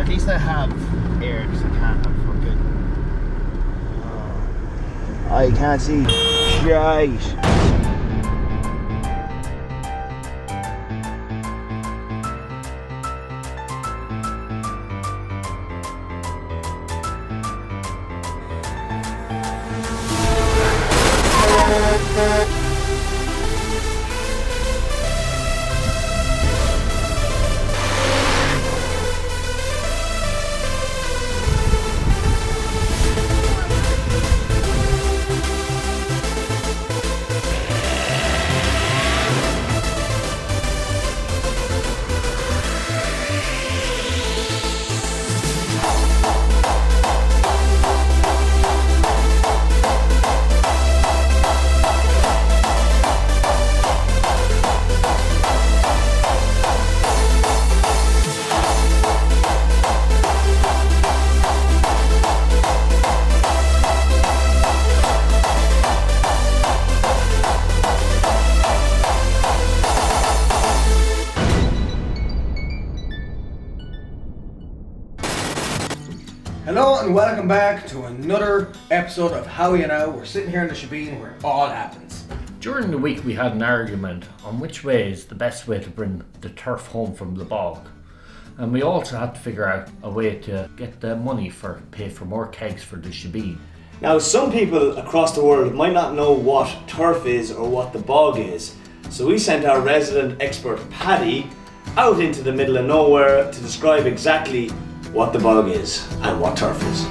At least I have air because I can't have fucking. I can't see shite. Hello and welcome back to another episode of How You Know. We're sitting here in the Shebeen where it all happens. During the week we had an argument on which way is the best way to bring the turf home from the bog. And we also had to figure out a way to get the money for pay for more kegs for the Shebeen. Now, some people across the world might not know what turf is or what the bog is, so we sent our resident expert Paddy out into the middle of nowhere to describe exactly what the bog is and what turf is.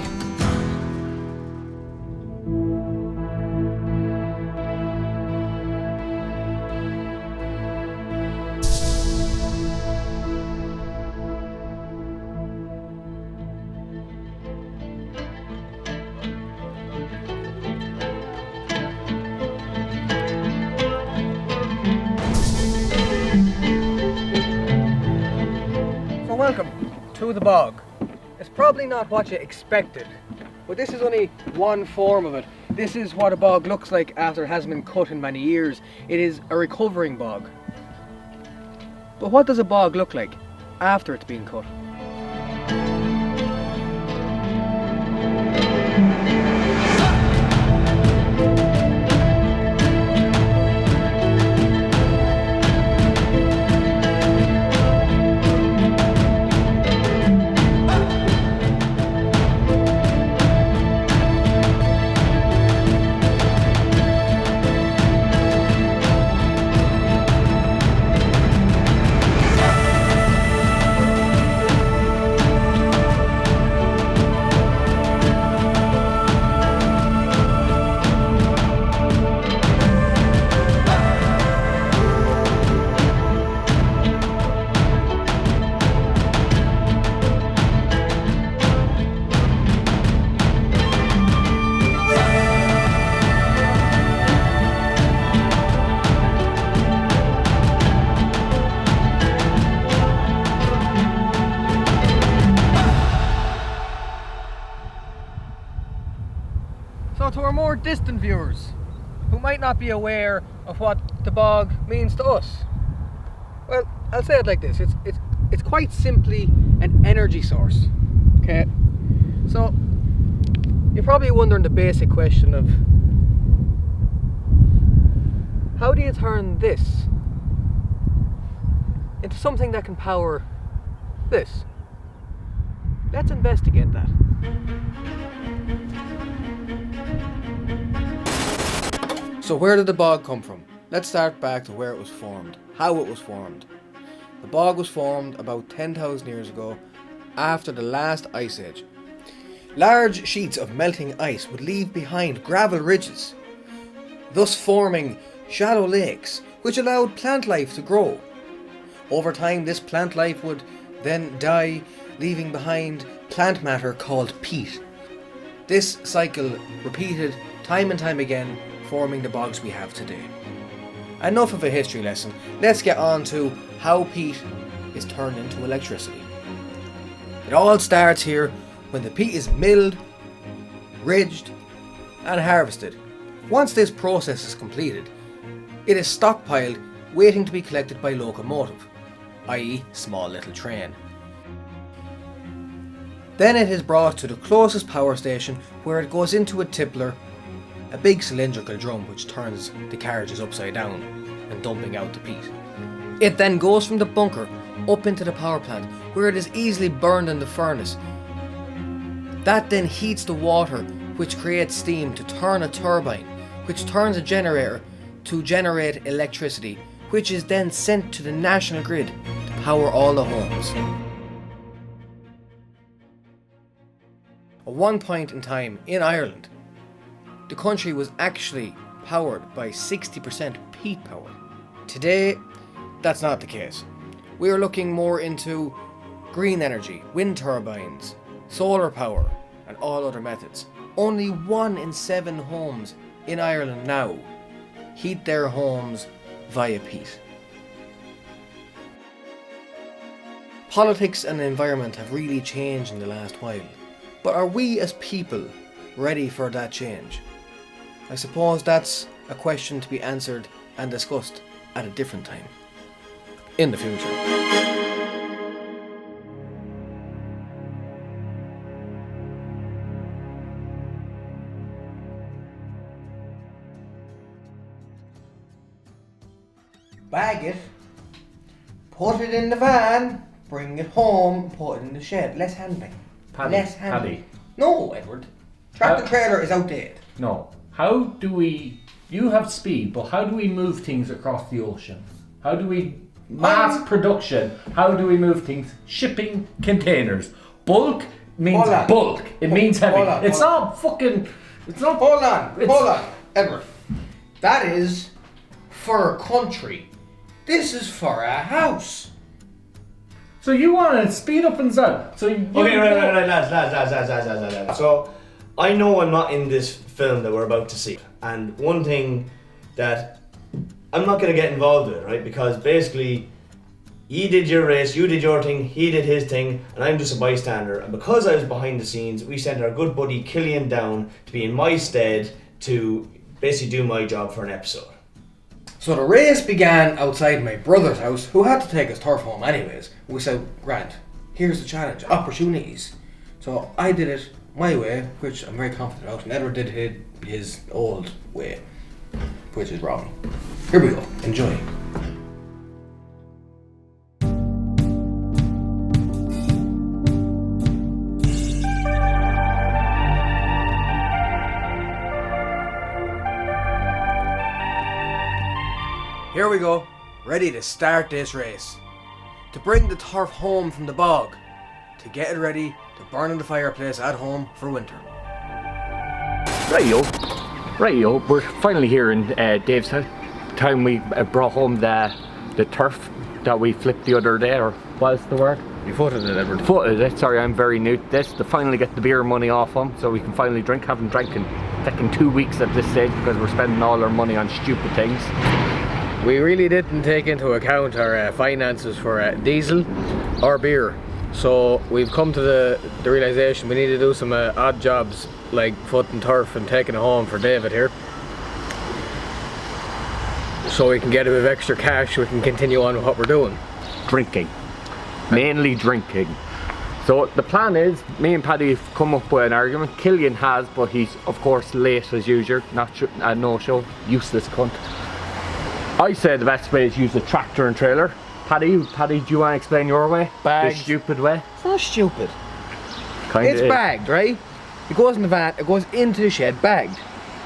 So welcome to the bog. It's probably not what you expected, but this is only one form of it. This is what a bog looks like after it hasn't been cut in many years. It is a recovering bog. But what does a bog look like after it's been cut? So to our more distant viewers, who might not be aware of what the bog means to us, well, I'll say it like this, it's quite simply an energy source, okay? So, you're probably wondering the basic question of, how do you turn this into something that can power this? Let's investigate that. So where did the bog come from? Let's start back to where it was formed, how it was formed. The bog was formed about 10,000 years ago after the last ice age. Large sheets of melting ice would leave behind gravel ridges, thus forming shallow lakes which allowed plant life to grow. Over time this plant life would then die, leaving behind plant matter called peat. This cycle repeated time and time again, forming the bogs we have today. Enough of a history lesson, let's get on to how peat is turned into electricity. It all starts here when the peat is milled, ridged and harvested. Once this process is completed, it is stockpiled waiting to be collected by locomotive, i.e. small little train. Then it is brought to the closest power station where it goes into a tippler, a big cylindrical drum which turns the carriages upside down and dumping out the peat. It then goes from the bunker up into the power plant where it is easily burned in the furnace. That then heats the water which creates steam to turn a turbine which turns a generator to generate electricity which is then sent to the national grid to power all the homes. At one point in time in Ireland, the country was actually powered by 60% peat power. Today, that's not the case. We are looking more into green energy, wind turbines, solar power, and all other methods. Only 1 in 7 homes in Ireland now heat their homes via peat. Politics and the environment have really changed in the last while, but are we as people ready for that change? I suppose that's a question to be answered and discussed at a different time, in the future. Bag it, put it in the van, bring it home, put it in the shed. Less handling. Less handling. Paddy. No, Edward. Tractor trailer is outdated. No. How do we... You have speed, but how do we move things across the ocean? How do we... Mass production. How do we move things? Shipping containers. Bulk means bulk. It means heavy. It's not fucking... It's not... Hold on. Edward. That is for a country. This is for a house. So you want to speed up and down. So you Okay, right, lads. So, I know I'm not in this film that we're about to see. And one thing that I'm not going to get involved with, right? Because basically, you did your race, you did your thing, he did his thing, and I'm just a bystander. And because I was behind the scenes, we sent our good buddy Killian down to be in my stead to basically do my job for an episode. So the race began outside my brother's house, who had to take his turf home anyways. We said, Grant, here's the challenge, opportunities. So I did it my way, which I'm very confident about, and Edward did his old way, which is wrong. Here we go, enjoy. Here we go, ready to start this race. To bring the turf home from the bog, to get it ready to burn in the fireplace at home for winter. Rightio, we're finally here in Dave's house. Time we brought home the turf that we flipped the other day, or what's the word? You footed it, Edward. Footed it, sorry, I'm very new to this. To finally get the beer money off him so we can finally drink. Haven't drank in fucking 2 weeks at this stage because we're spending all our money on stupid things. We really didn't take into account our finances for diesel or beer. So we've come to the realisation we need to do some odd jobs like footing turf and taking it home for David here. So we can get a bit of extra cash, we can continue on with what we're doing. Drinking. Mainly drinking. So the plan is, me and Paddy have come up with an argument. Killian has, but he's of course late as usual. No show. Useless cunt. I say the best way is use a tractor and trailer. Paddy, do you want to explain your way? Bagged. The stupid way? It's not stupid. Kinda It's is. bagged, right? It goes in the van, it goes into the shed, bagged.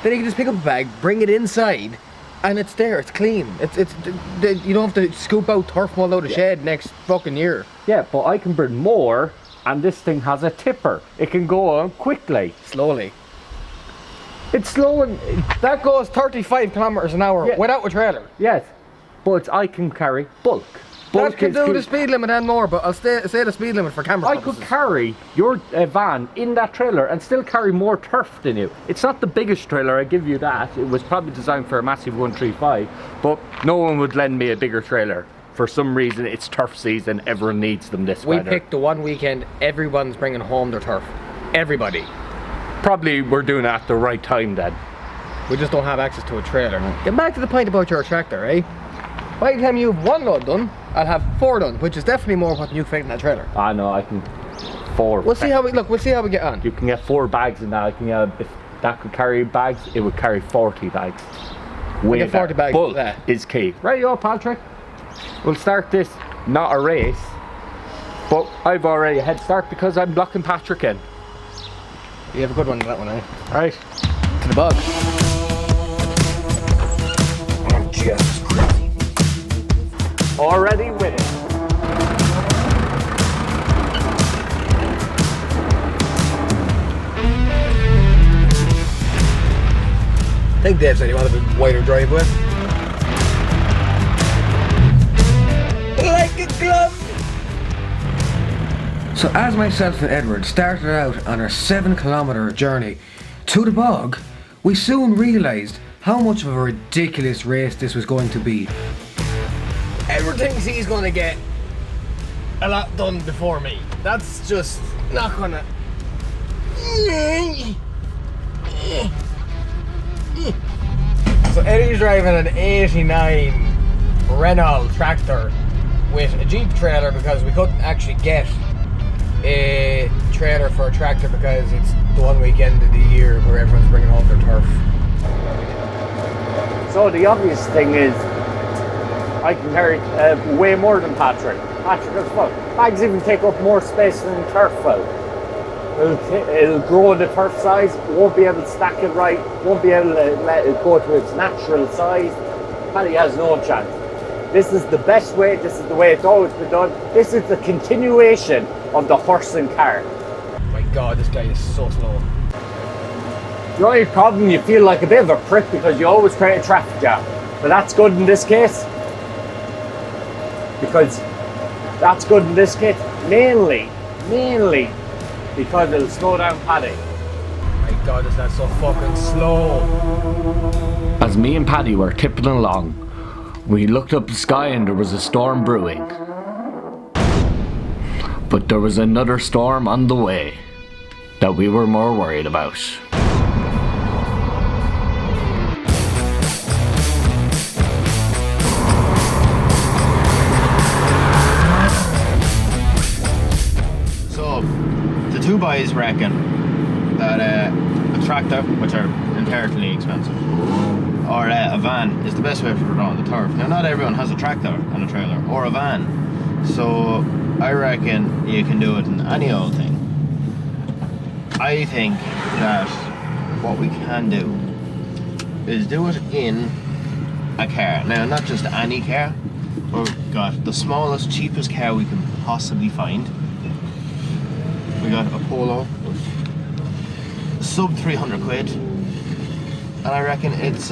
Then you can just pick up a bag, bring it inside, and it's there, it's clean. You don't have to scoop out turf mold out of the shed next fucking year. Yeah, but I can bring more, and this thing has a tipper. It can go on quickly. Slowly. It's slow and... That goes 35 kilometers an hour Yeah. without a trailer. Yes, but I can carry bulk. That could is do cool. the speed limit and more, but I'll say the speed limit for camera I purposes. could carry your van in that trailer and still carry more turf than you. It's not the biggest trailer, I give you that. It was probably designed for a massive 135, but no one would lend me a bigger trailer. For some reason, it's turf season, everyone needs them this We weather. picked the one weekend everyone's bringing home their turf. Everybody. Probably we're doing it at the right time then. We just don't have access to a trailer. Get back to the point about your tractor, eh? By the time you have one load done, I'll have 4 done, which is definitely more what you fit in that trailer. I know, I can 4. We'll see how we get on. You can get 4 bags in that. If that could carry bags, it would carry 40 bags. We get 40 bags. Bulk there. is key. Right, yo, Patrick. We'll start this, not a race, but I've already a head start because I'm blocking Patrick in. You have a good one, that one, eh? Alright. To the bog. Oh, Jesus Christ. Already winning. I think Dave said he wanted a bit wider driveway. Like a glove! So as myself and Edward started out on our 7-kilometre journey to the bog, we soon realised how much of a ridiculous race this was going to be. Edward thinks he's going to get a lot done before me. That's just not going to... So Eddie's driving an 89 Renault tractor with a Jeep trailer because we couldn't actually get a trailer for a tractor because it's the one weekend of the year where everyone's bringing home their turf. So the obvious thing is, I can carry way more than Patrick. Patrick has fuck. Bags even take up more space than turf will. It'll grow the turf size, won't be able to stack it right, won't be able to let it go to its natural size. Paddy has no chance. This is the best way, this is the way it's always been done. This is the continuation of the horse and cart. My God, this guy is so slow. The only problem, you feel like a bit of a prick because you always create a traffic jam. But that's good in this case. Mainly because it'll slow down Paddy. My God, is that so fucking slow? As me and Paddy were tipping along, we looked up the sky and there was a storm brewing. But there was another storm on the way that we were more worried about. So, the two boys reckon that a tractor, which are inherently expensive, or a van is the best way for throwing the turf. Now, not everyone has a tractor and a trailer, or a van. So, I reckon you can do it in any old thing. I think that what we can do is do it in a car. Now, not just any car. We've got the smallest, cheapest car we can possibly find. We got a Polo, sub 300 quid, and I reckon it's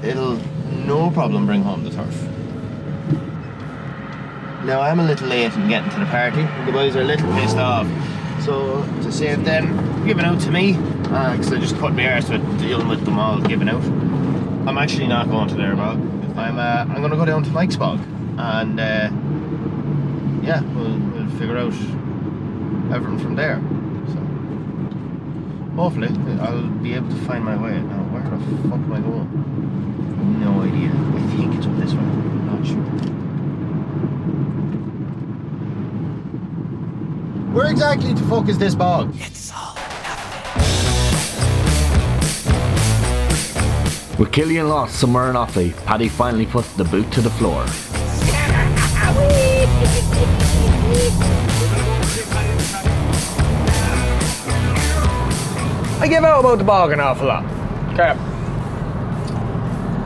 it'll no problem bring home the turf. Now I'm a little late in getting to the party, the boys are a little pissed off, so to save them giving out to me, because I just cut my arse with dealing with them all giving out, I'm actually not going to their bog. I'm going to go down to Mike's bog, and yeah, we'll figure out everything from there. So hopefully I'll be able to find my way. Now where the fuck am I going? No idea. I think it's up this way. I'm not sure. Where exactly the fuck is this bog? It's all. With Killian lost somewhere in Offaly, Paddy finally put the boot to the floor. I give out about the bog an awful lot. Okay.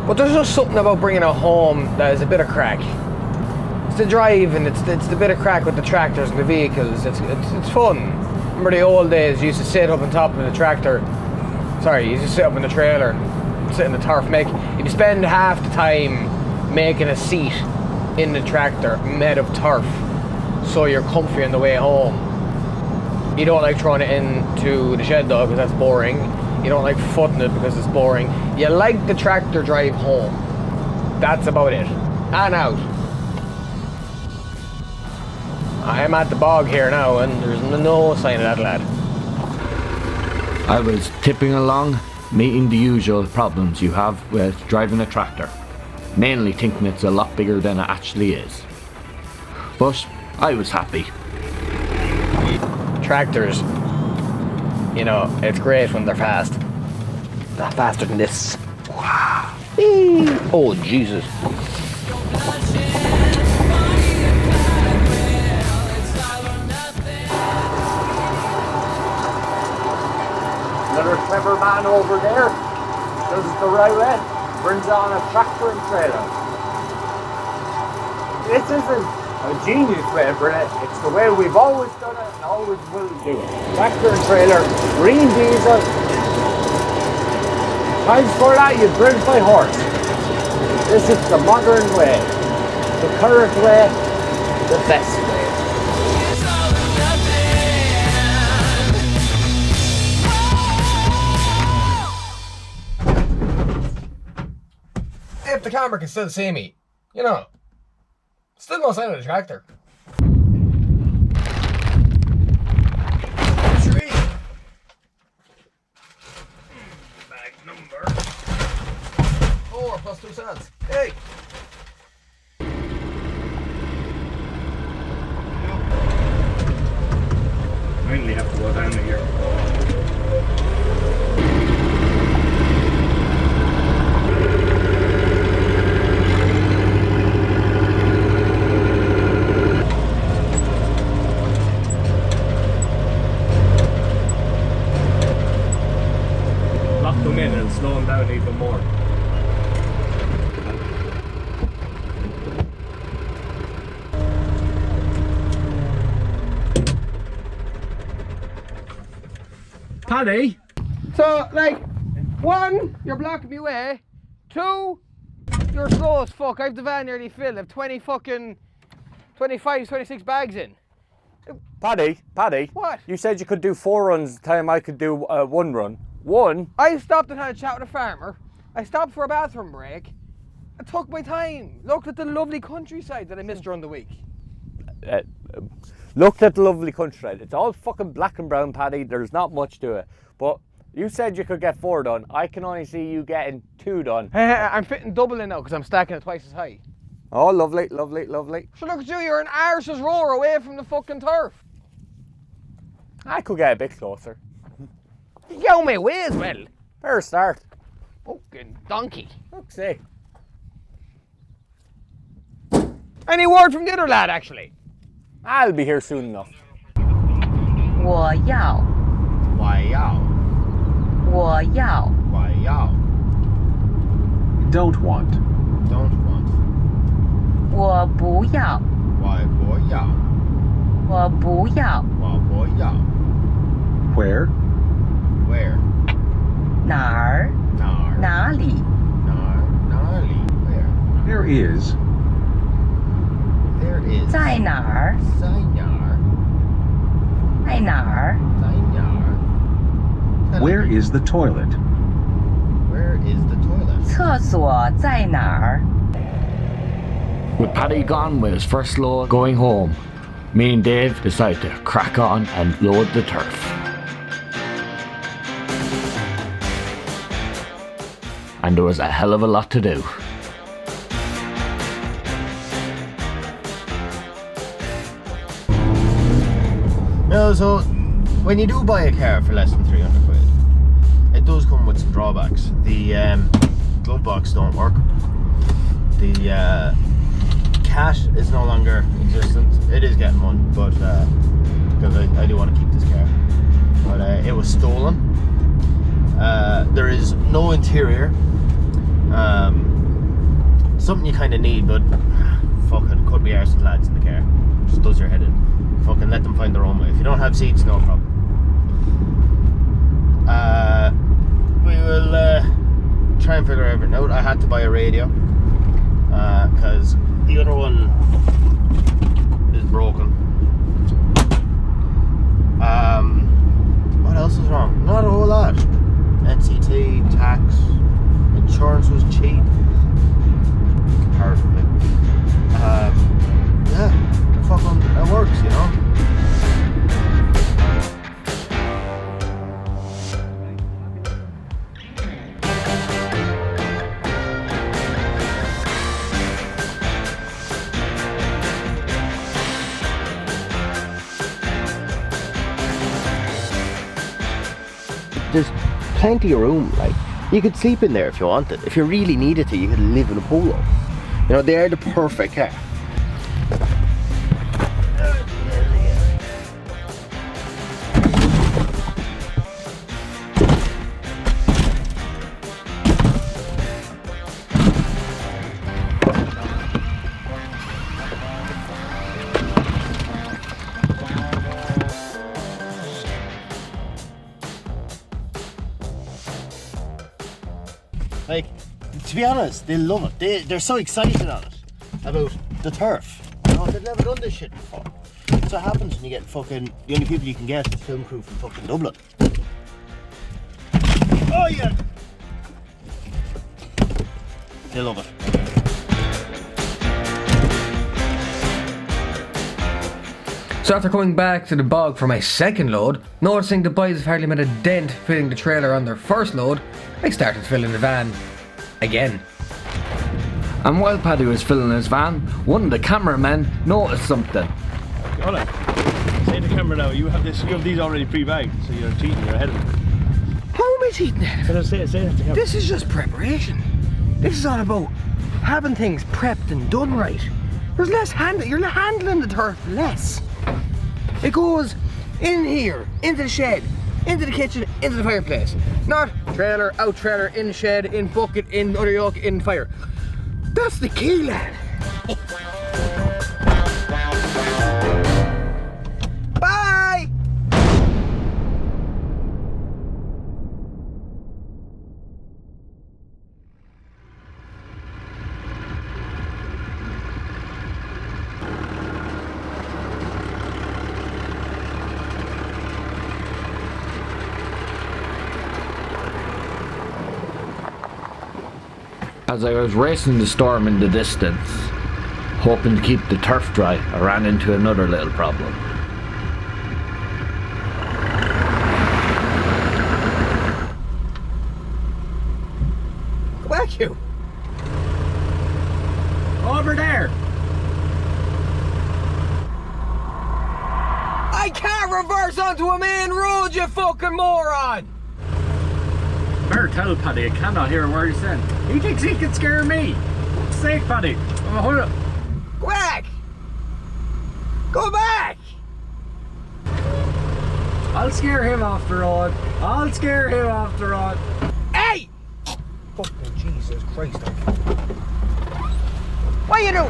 But there's just something about bringing it home that is a bit of crack. It's the drive and it's the bit of crack with the tractors and the vehicles. It's fun. Remember the old days, you used to sit up on top of the tractor. Sorry, you used to sit up in the trailer, sit in the turf. You'd spend half the time making a seat in the tractor made of turf, so you're comfy on the way home. You don't like throwing it into the shed though, because that's boring. You don't like footing it because it's boring. You like the tractor drive home. That's about it. And out. I am at the bog here now, and there's no sign of that lad. I was tipping along, meeting the usual problems you have with driving a tractor. Mainly thinking it's a lot bigger than it actually is. But I was happy. Tractors, you know, it's great when they're fast. Not faster than this. Wow. Oh, Jesus. Another clever man over there does it the right way, brings on a tractor and trailer. This isn't a genius way of doing it, it's the way we've always done it and always will do it. Tractor and trailer, green diesel. Times for that, you bring by horse. This is the modern way, the current way, the best way. If the camera can still see me, you know, still no sign of the tractor. Bag number 4 plus 2 cents. Hey! Mainly have to go down here. Lock them in and slow them down even more. Paddy? So, like, 1, you're blocking me way. 2, you're slow as fuck. I've the van nearly filled. I've 25, 26 bags in. Paddy, What? you said you could do 4 runs the time I could do 1 run. 1? I stopped and had a chat with a farmer. I stopped for a bathroom break. I took my time. Looked at the lovely countryside that I missed during the week. Looked at the lovely countryside. It's all fucking black and brown, Paddy. There's not much to it. But you said you could get 4 done. I can only see you getting 2 done. I'm fitting double in now because I'm stacking it twice as high. Oh, lovely, lovely, lovely. So look at you, you're an arse's roar away from the fucking turf. I could get a bit closer. You get on my way as well. Fair start. Fucking donkey. Fuck's sake. Any word from the other lad, actually? I'll be here soon enough. 我要，我要， Don't want. 我不要，我不要， Where? 哪儿？哪里？ There is. 在哪儿？在哪儿？ Where is the toilet? 厕所在哪儿？ With Paddy gone with his first load going home, me and Dave decided to crack on and load the turf. And there was a hell of a lot to do. No, so when you do buy a car for less than 300 quid, it does come with some drawbacks. The glove box don't work. The cash is no longer existent. It is getting one, but because I do want to keep this car. But it was stolen. There is no interior. Something you kind of need, but fuck it, could be arsed with lads in the car. Just does your head in. Fucking let them find their own way. If you don't have seats, no problem. We will try and figure everything out. I had to buy a radio because the other one is broken. What else is wrong? Not a whole lot. NCT, tax, insurance was cheap comparatively. Yeah, fucking it works, you know. there's plenty of room. Like, you could sleep in there if you wanted. If you really needed to, you could live in a Polo. You know, they are the perfect car. Like, to be honest, they love it. They're so excited on it about the turf. You know, they've never done this shit before. That's what happens when you get fucking, the only people you can get is film crew from fucking Dublin. Oh yeah! They love it. So after coming back to the bog for my second load, noticing the boys have hardly made a dent filling the trailer on their first load, I started filling the van again. And while Paddy was filling his van, one of the cameramen noticed something. Hold on. Say to the camera now, you have these already pre-bagged, so you're cheating, you're ahead of them. How am I cheating then? Say that to the camera. This is just preparation. This is all about having things prepped and done right. There's less handling, you're handling the turf less. It goes in here, into the shed, into the kitchen, into the fireplace. Not trailer, out trailer, in shed, in bucket, in other yoke, in fire. That's the key, lad. Bye! As I was racing the storm in the distance, hoping to keep the turf dry, I ran into another little problem. Go back, you. Over there! I can't reverse onto a main road, you fucking moron! Better tell Paddy, I cannot hear a word he's saying. He thinks he can scare me. What's sake, Paddy? Oh, hold up. Go back! Go back! I'll scare him off the road. I'll scare him off the road. Hey! Fucking Jesus Christ. What you do?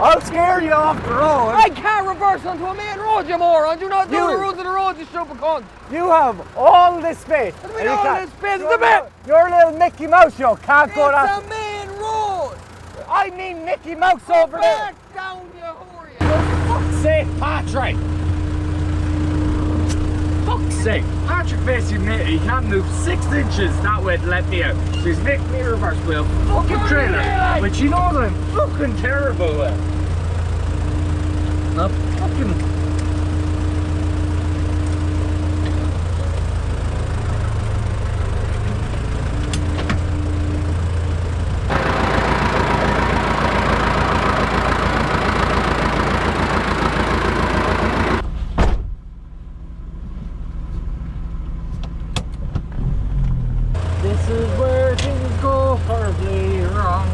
I'll scare you off the road. I can't reverse onto a main road, you moron! Do not do the rules of the road, you stupid cunt! You have all this space. What do we mean all this space? It's a bit! Your little Mickey Mouse show can't go that. It's a main road! I mean Mickey Mouse over there. Back down, you whore! For fuck's sake, Patrick! Fuck's sake! Patrick basically he can't move 6 inches that way to let me out. So he's making me reverse with a fucking trailer, which he knows I'm fucking terrible with. A fucking. This is where things go horribly wrong.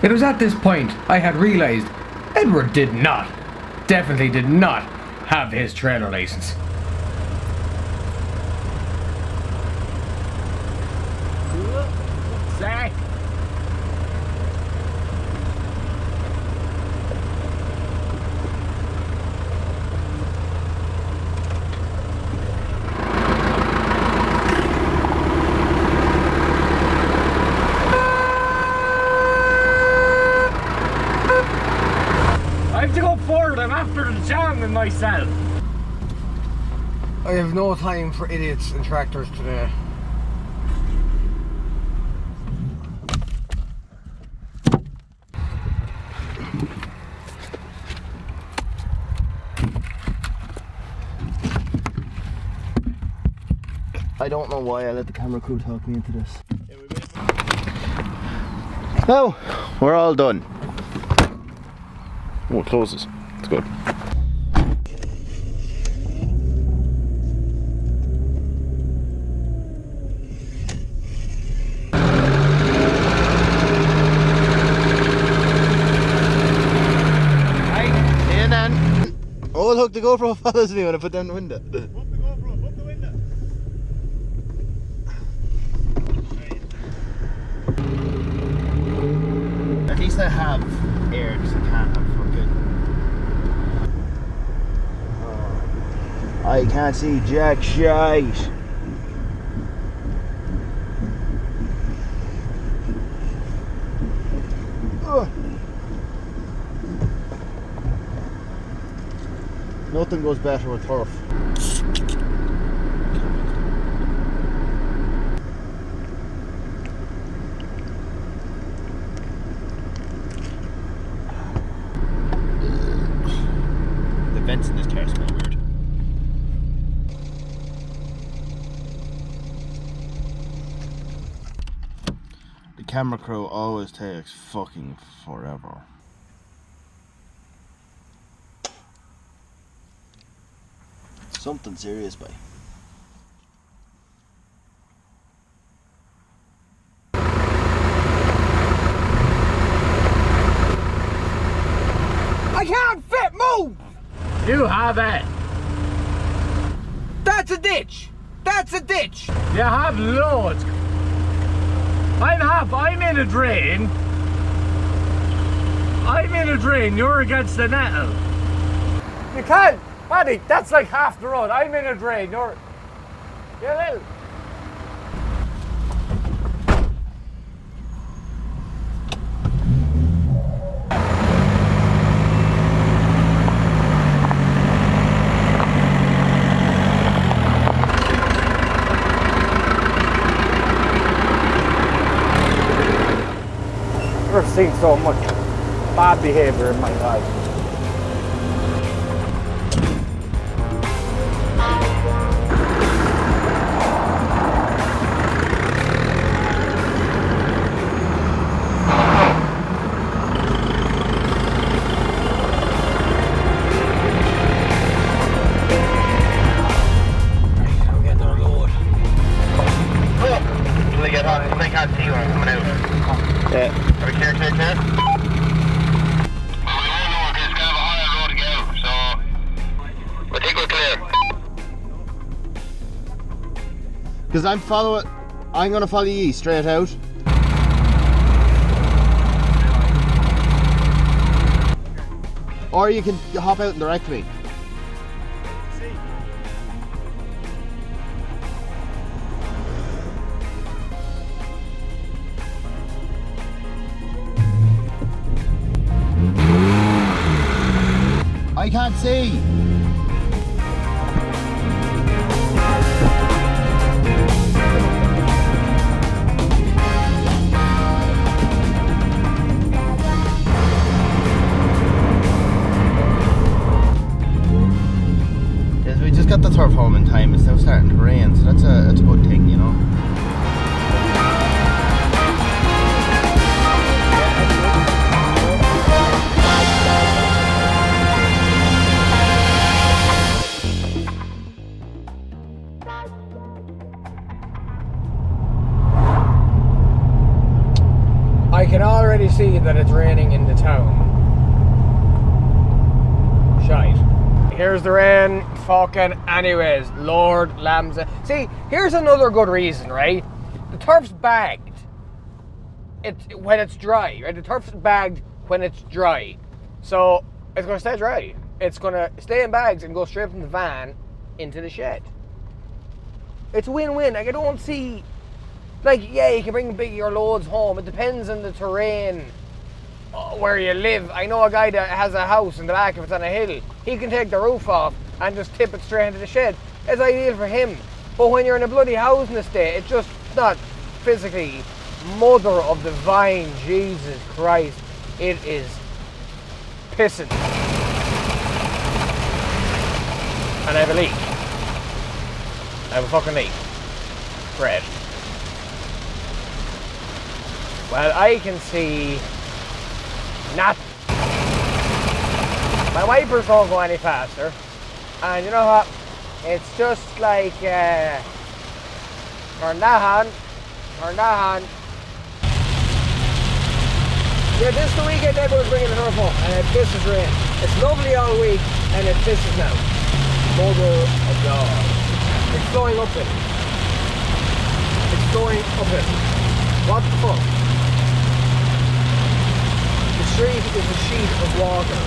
It was at this point I had realised Edward definitely did not have his trailer license. Zach! I have to go forward, I'm after the jam in myself. I have no time for idiots and tractors today. I don't know why I let the camera crew talk me into this. Now, we're all done. Oh, it closes. It's good. Oh look, the GoPro follows me when I put down the window. Put the GoPro, put the window. At least I have air because I can't have fucking... I can't see jack shite. Nothing goes better with turf. The vents in this car smell weird. The camera crew always takes fucking forever. Something serious, boy. I can't fit, move! You have it. That's a ditch! That's a ditch! You have loads. I'm in a drain. I'm in a drain, you're against the nettle. You can't, Paddy, that's like half the road. I'm in a drain, you're little. I've never seen so much bad behaviour in my life. Because I'm gonna follow you straight out. Or you can hop out and direct me. I can't see. We just got the turf home in time. It's now starting to rain, so that's a good thing, you know. I can already see that it's raining in the town. Shite. Here's the rain, fucking anyways, Lord lambs. See, here's another good reason, right? The turf's bagged. When it's dry, right? The turf's bagged when it's dry. So, it's gonna stay dry. It's gonna stay in bags and go straight from the van into the shed. It's a win-win. Like, I don't see... Like, yeah, you can bring bigger loads home. It depends on the terrain where you live. I know a guy that has a house in the back, if it's on a hill, he can take the roof off and just tip it straight into the shed. It's ideal for him. But when you're in a bloody housing estate, it's just not physically. Mother of divine Jesus Christ, it is pissing. And I have a leak. I have a fucking leak. Great. Well, I can see nothing. My wipers don't go any faster. And you know what? It's just like turn that on. Yeah, this is the weekend everyone's bringing the turf home, and it pisses rain. It's lovely all week, and it pisses now. Mother of God. It's going uphill. It's going uphill. What the fuck? The street is a sheet of water.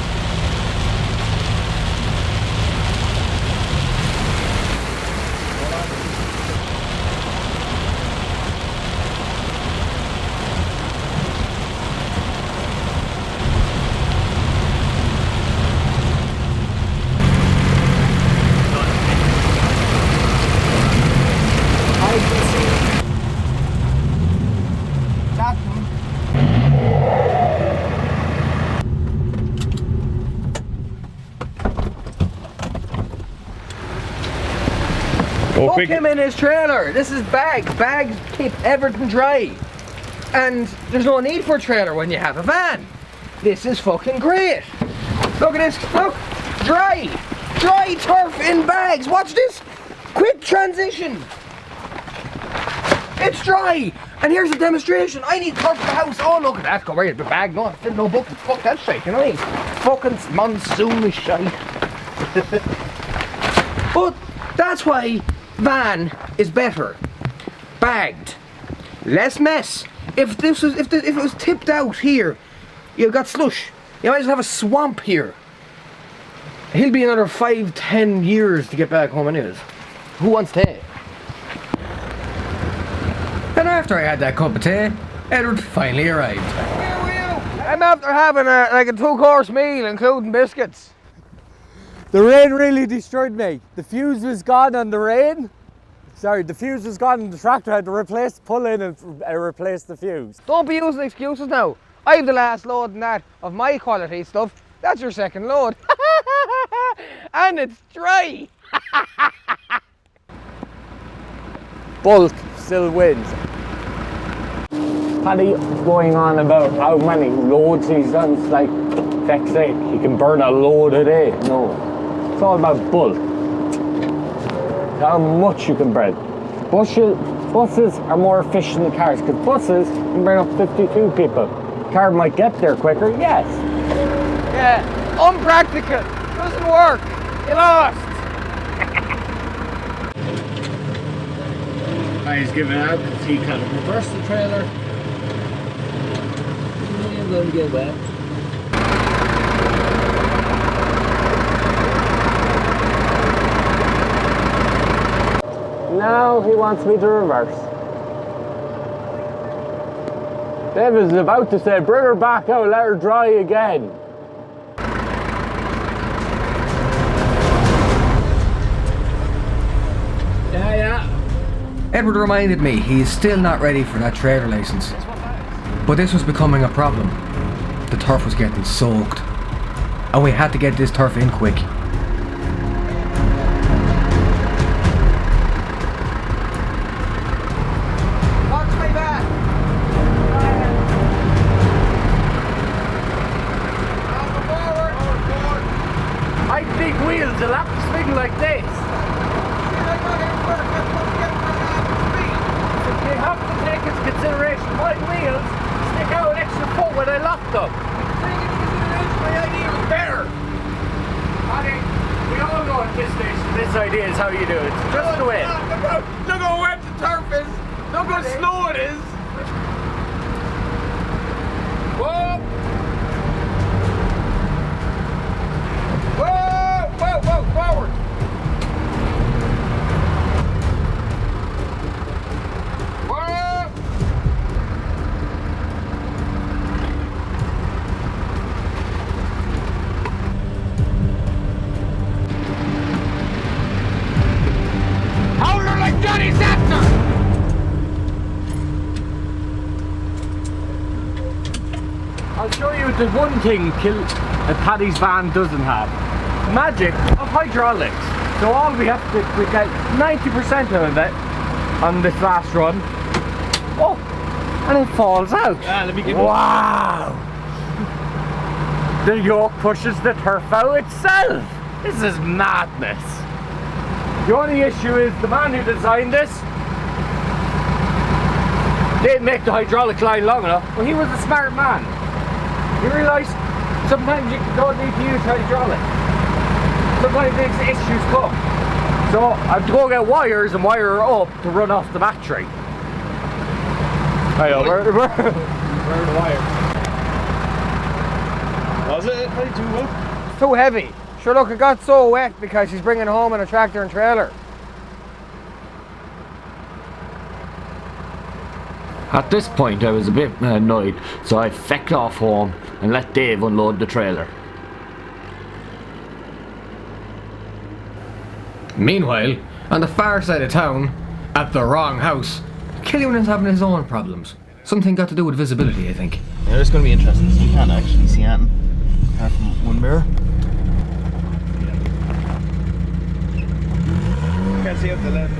Fuck him in his trailer. This is Bags. Bags keep everything dry. And there's no need for a trailer when you have a van. This is fucking great. Look at this. Look. Dry. Dry turf in Bags. Watch this. Quick transition. It's dry. And here's a demonstration. I need turf for the house. Oh, look at that. Go right at the bag. No, no bucket. Fuck that shit. You know what I mean? Fucking monsoon shite. But that's why van is better. Bagged. Less mess. If it was tipped out here, you've got slush. You might as well have a swamp here. He'll be another 5-10 years to get back home anyways. Who wants tea? And after I had that cup of tea, Edward finally arrived. Where were you? I'm after having a 2-course meal, including biscuits. The rain really destroyed me. The fuse was gone on the rain. Sorry, the fuse was gone and the tractor had to pull in and replace the fuse. Don't be using excuses now. I have the last load and that of my quality stuff. That's your second load. And it's dry. Bulk still wins. Paddy going on about how many loads he's done. It's like, feck's sake, he can burn a load a day. No, it's all about bulk. How much you can burn. Buses are more efficient than cars, because buses can bring up 52 people. Car might get there quicker, yes. Yeah, unpractical. Doesn't work. You lost. He's giving out because he kind of reversed the trailer. I'm going to get wet. Now he wants me to reverse. David's about to say, bring her back out, let her dry again. Yeah. Edward reminded me he's still not ready for that trailer license. But this was becoming a problem. The turf was getting soaked. And we had to get this turf in quick. Watch my back! I think wheels will have to swing like this. You have to take into consideration my wheels stick out an extra foot when I lock them. My idea was better. Honey, we all know at this station this idea is how you do it. Just the way. Look how wet the turf is. Look how slow it is. Whoa! Whoa, forward. I'll show you the one thing that Paddy's van doesn't have. Magic of hydraulics. So all we have to, we get 90% of it on this last run. Oh, and it falls out. Let me give Wow! The yoke pushes the turf out itself. This is madness. The only issue is the man who designed this didn't make the hydraulic line long enough, but he was a smart man. He realised sometimes you don't need to use hydraulic. Sometimes these issues come. So I have to go get wires and wire her up to run off the battery. Where are the wires? Was it? Probably too low. It's too heavy. Sure, look, it got so wet because she's bringing it home in a tractor and trailer. At this point I was a bit annoyed, so I fecked off home and let Dave unload the trailer. Meanwhile, on the far side of town, at the wrong house, Killian is having his own problems. Something got to do with visibility, I think. Yeah, it's going to be interesting. You can't actually see anything apart from one mirror. Can't see up the left.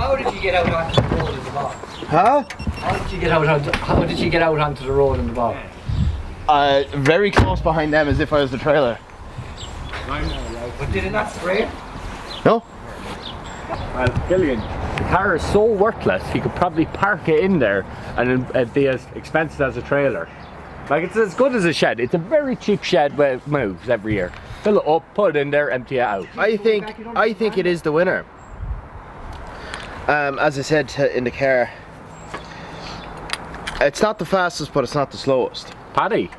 How did you get out onto the road in the bog? Huh? How did you get out onto the road in the bog? Very close behind them as if I was the trailer. But did it not spray? No? Well, Killian, the car is so worthless, he could probably park it in there and it'd be as expensive as a trailer. Like, it's as good as a shed. It's a very cheap shed where it moves every year. Fill it up, put it in there, empty it out. I think it is the winner. As I said in the car, it's not the fastest, but it's not the slowest. Paddy,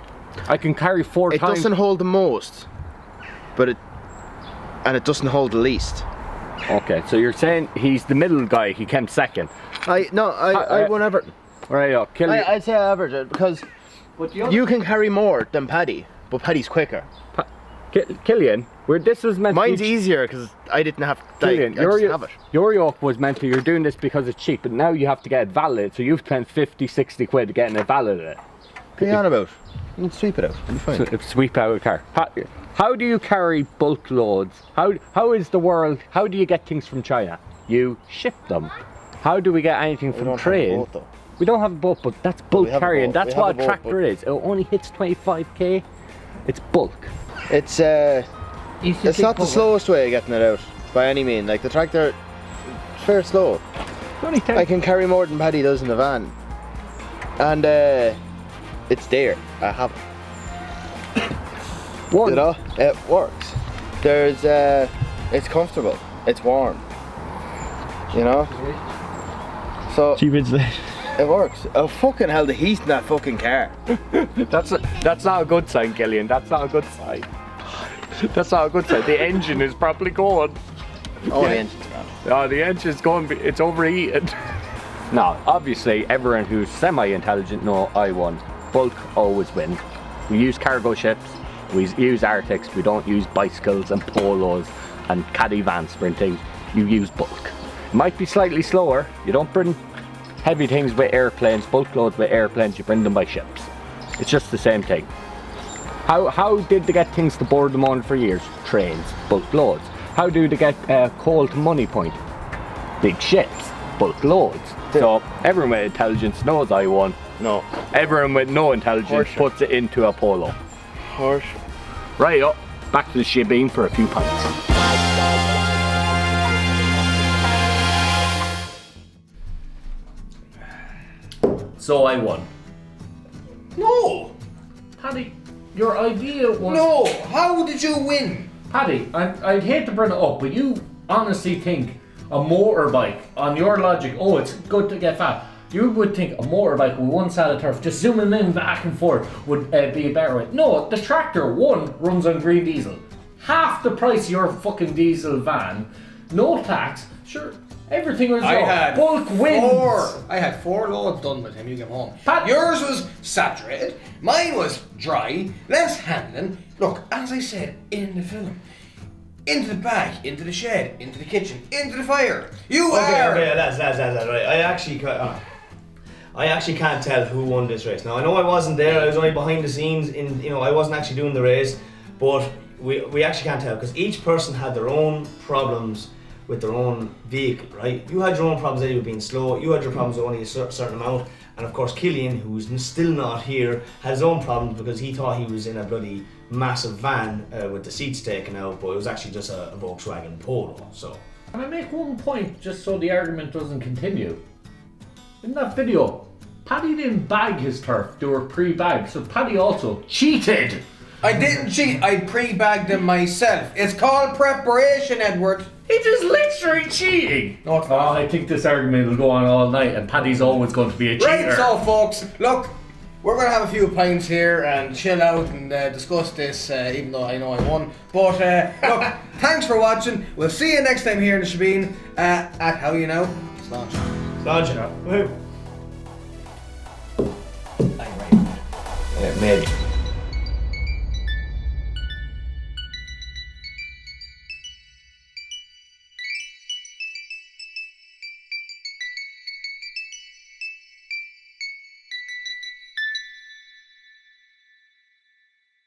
I can carry 4 It times. doesn't hold the most, but it doesn't hold the least. Okay, so you're saying he's the middle guy, he came second. I won Everton. Right, Killian. I'd say I average it because you can carry more than Paddy, but Paddy's quicker. Killian, this was meant Mine's to be... easier because I didn't have. Killian, I just have it. your yoke was meant to, you're doing this because it's cheap, but now you have to get it validated, so you've spent 50, 60 quid getting it validated. What are you on about? You can sweep it out. It'll be fine. So, sweep out a car. How do you carry bulk loads? How is the world, how do you get things from China? You ship them. How do we get anything from trade? We don't have a boat, but that's bulk carrying. That's what a tractor is. It only hits 25k. It's bulk. It's not the slowest way of getting it out by any means. Like the tractor, it's fair slow. I can carry more than Paddy does in the van, and it's there. I have it. You know, it works. It's comfortable. It's warm. You know. So Cheap insulation. it works. Oh fucking hell! The heat in that fucking car. That's not a good sign, Killian. That's not a good sign. That's not a good sign. The engine is probably going. Oh, the engine's gone. Oh, the engine's going. It's overheated. No, obviously, everyone who's semi-intelligent know I won. Bulk always wins. We use cargo ships. We use Arctics. We don't use bicycles and polos and caddy vans for things. You use bulk. It might be slightly slower. You don't bring heavy things with airplanes, bulk loads with airplanes. You bring them by ships. It's just the same thing. How did they get things to Boardamon for years? Trains, bulk loads. How do they get coal to Money Point? Big ships, bulk loads. So everyone with intelligence knows I won. No. Everyone with no intelligence Horseshit. puts it into a polo. Horse. Right up, back to the shebeen for a few pints. So I won. No! Paddy, your idea was... No! How did you win? Paddy, I'd hate to bring it up, but you honestly think a motorbike, on your logic, oh, it's good to get fat. You would think a motorbike with one side of turf, just zooming in back and forth, would be a better way. No, the tractor, one, runs on green diesel. Half the price of your fucking diesel van, no tax, sure, everything was bulk wins. I had 4 loads done by the time you came home. Pat- Yours was saturated, mine was dry, less handling. Look, as I said in the film, into the back, into the shed, into the kitchen, into the fire. Okay, that's right. I actually can't tell who won this race. Now I know I wasn't there. I was only behind the scenes. I wasn't actually doing the race, but we actually can't tell because each person had their own problems with their own vehicle, right? You had your own problems, Eddie, with being slow. You had your problems with only a certain amount, and of course Killian, who's still not here, has his own problems because he thought he was in a bloody massive van with the seats taken out, but it was actually just a Volkswagen Polo. So. Can I make one point just so the argument doesn't continue? In that video, Paddy didn't bag his turf, they were pre-bagged, so Paddy also cheated. I didn't cheat, I pre-bagged them myself. It's called preparation, Edward. It is literally cheating. No, it's not. I think this argument will go on all night, and Paddy's always going to be a cheater. Right, so folks, look, we're going to have a few pints here and chill out and discuss this, even though I know I won. But look, thanks for watching. We'll see you next time here in the Shebeen at How You Know. Sláinte. Woohoo. Mid.